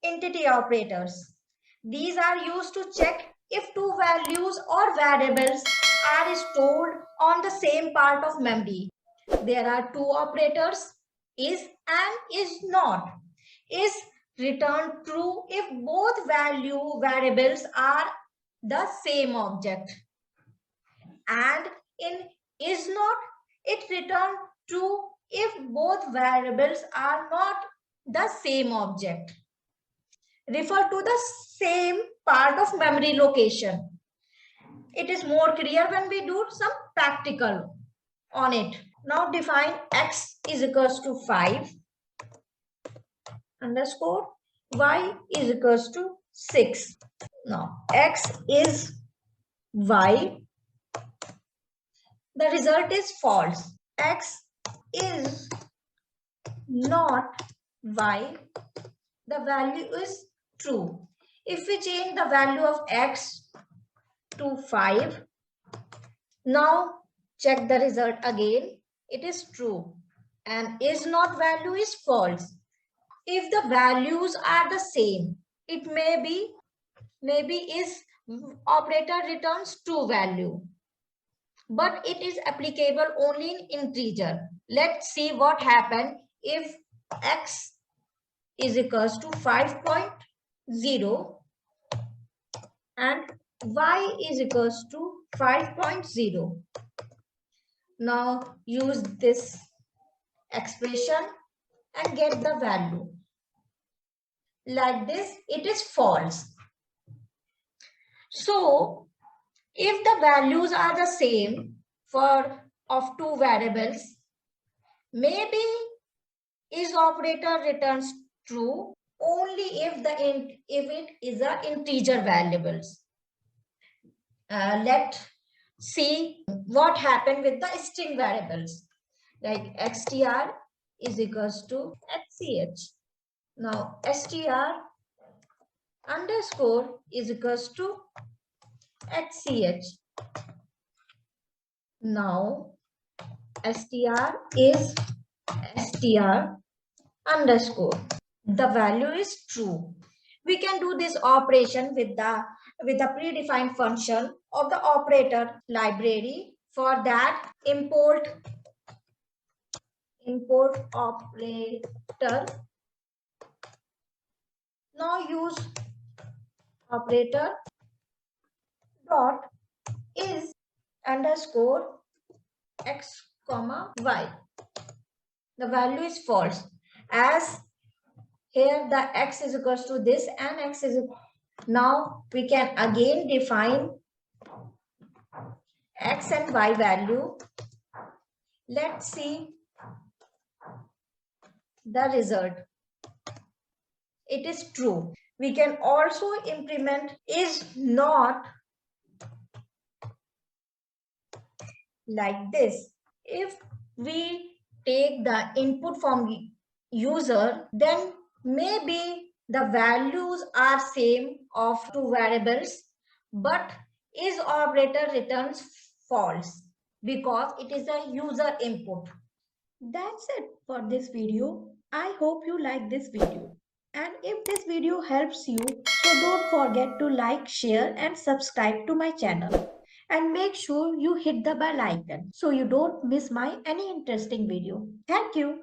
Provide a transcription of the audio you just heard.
entity operators. These are used to check if two values or variables are stored on the same part of memory. There are two operators, is and is not. Is returned true if both variables are the same object. And in is not, it returns true if both variables are not the same object. Refer to the same part of memory location. It is more clear when we do some practical on it. Now define x is equals to 5 underscore y is equals to 6. Now x is y. The result is false. X is not y. The value is true. If we change the value of x to 5, now check the result again. It is true. And is not value is false. If the values are the same, it maybe is operator returns true value, but it is applicable only in integer. Let's see what happens if x is equals to 5.0 and y is equals to 5.0. Now use this expression and get the value. Like this, it is false. So if the values are the same of two variables, maybe is operator returns true only if it is a integer variables. Let's see what happened with the string variables. Like str is equals to sch. Now str underscore is equals to sch. Now str is str underscore. The value is true. We can do this operation with the predefined function of the operator library. For that, import operator. Now use operator dot is underscore x comma y. The value is false, as here the x is equals to this and x is. Now we can again define x and y value. Let's see the result. It is true. We can also implement is not like this. If we take the input from user, then maybe the values are same of two variables, but is operator returns false because it is a user input. That's it for this video. I hope you like this video. And if this video helps you, so don't forget to like, share and subscribe to my channel. And make sure you hit the bell icon so you don't miss my any interesting video. Thank you.